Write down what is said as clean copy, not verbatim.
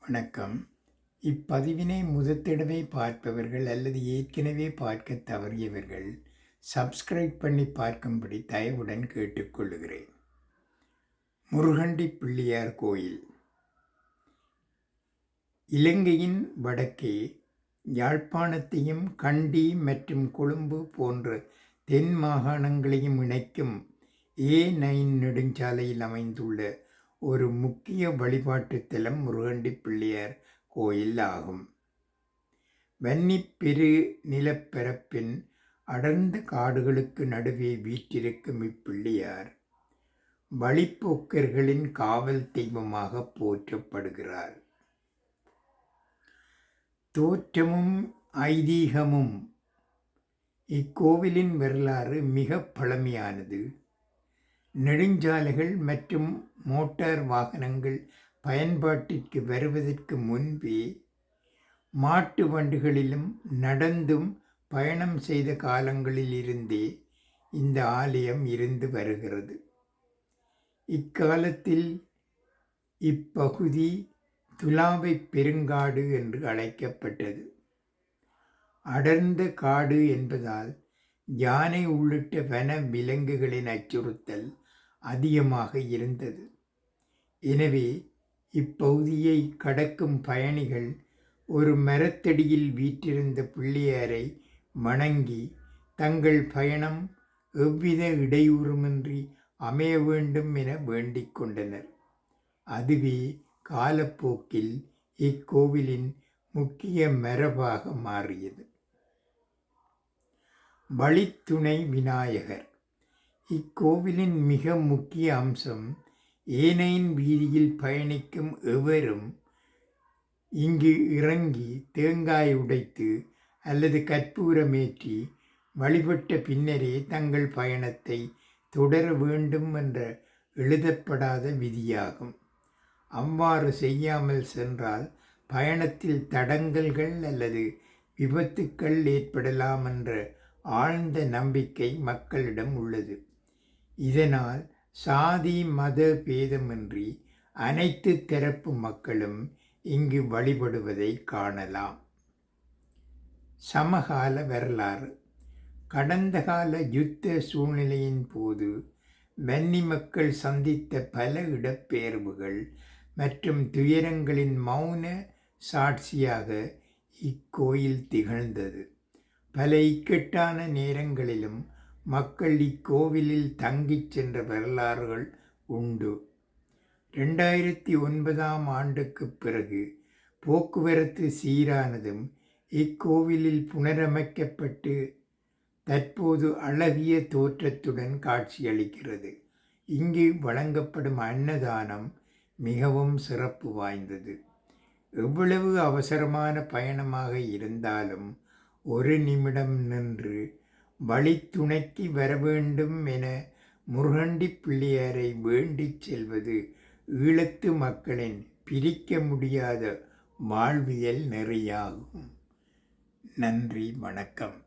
வணக்கம். இப்பதிவினை முதற்தடவை பார்ப்பவர்கள் அல்லது ஏற்கனவே பார்க்க தவறியவர்கள் சப்ஸ்கிரைப் பண்ணி பார்க்கும்படி தயவுடன் கேட்டுக்கொள்கிறேன். முருகண்டி பிள்ளையார் கோயில் இலங்கையின் வடக்கே யாழ்ப்பாணத்தையும் கண்டி மற்றும் கொழும்பு போன்ற தென் மாகாணங்களையும் இணைக்கும் A9 நெடுஞ்சாலையில் அமைந்துள்ள ஒரு முக்கிய வழிபாட்டு தலம் முருகண்டி பிள்ளையார் கோயில் ஆகும். வன்னிப்பெரு நிலப்பரப்பின் அடர்ந்த காடுகளுக்கு நடுவே வீற்றிருக்கும் இப்பிள்ளையார் வழிப்போக்கர்களின் காவல் தெய்வமாக போற்றப்படுகிறார். தோற்றமும் ஐதீகமும் இக்கோவிலின் வரலாறு மிக பழமையானது. நெடுஞ்சாலைகள் மற்றும் மோட்டார் வாகனங்கள் பயன்பாட்டிற்கு வருவதற்கு முன்பே மாட்டு வண்டிகளிலும் நடந்தும் பயணம் செய்த காலங்களில் இருந்தே இந்த ஆலயம் இருந்து வருகிறது. இக்காலத்தில் இப்பகுதி துலாவை பெருங்காடு என்று அழைக்கப்பட்டது. அடர்ந்த காடு என்பதால் யானை உள்ளிட்ட வன விலங்குகளின் அச்சுறுத்தல் அதிகமாக இருந்தது. எனவே இப்பகுதியை கடக்கும் பயணிகள் ஒரு மரத்தடியில் வீற்றிருந்த பிள்ளையாரை வணங்கி தங்கள் பயணம் எவ்வித இடையூறுமின்றி அமைய வேண்டும் என வேண்டிக் கொண்டனர். அதுவே காலப்போக்கில் இக்கோவிலின் முக்கிய மரபாக மாறியது. வழித்துணை விநாயகர் இக்கோவிலின் மிக முக்கிய அம்சம் A9 வீதியில் பயணிக்கும் எவரும் இங்கு இறங்கி தேங்காய் உடைத்து அல்லது கற்பூரமேற்றி வழிபட்ட பின்னரே தங்கள் பயணத்தை தொடர வேண்டும் என்ற எழுதப்படாத விதியாகும். அவ்வாறு செய்யாமல் சென்றால் பயணத்தில் தடங்கல்கள் அல்லது விபத்துக்கள் ஏற்படலாம் என்ற ஆழ்ந்த நம்பிக்கை மக்களிடம் உள்ளது. இதனால் சாதி மத பேதமின்றி அனைத்து தரப்பு மக்களும் இங்கு வழிபடுவதை காணலாம். சமகால வரலாறு கடந்த கால யுத்த சூழ்நிலையின் போது வன்னி மக்கள் சந்தித்த பல இடப்பெயர்வுகள் மற்றும் துயரங்களின் மௌன சாட்சியாக இக்கோயில் திகழ்ந்தது. பல இக்கட்டான நேரங்களிலும் மக்கள் இக்கோவிலில் தங்கிச் சென்ற வரலாறுகள் உண்டு. 2009 ஆண்டுக்கு பிறகு போக்குவரத்து சீரானதும் இக்கோவிலில் புனரமைக்கப்பட்டு தற்போது அழகிய தோற்றத்துடன் காட்சியளிக்கிறது. இங்கு வழங்கப்படும் அன்னதானம் மிகவும் சிறப்பு வாய்ந்தது. எவ்வளவு அவசரமான பயணமாக இருந்தாலும் ஒரு நிமிடம் நின்று வழித்துணைக்கு வரவேண்டும் என முருகண்டி பிள்ளையாரை வேண்டிச் செல்வது ஈழத்து மக்களின் பிரிக்க முடியாத வாழ்வியல் நெறியாகும். நன்றி, வணக்கம்.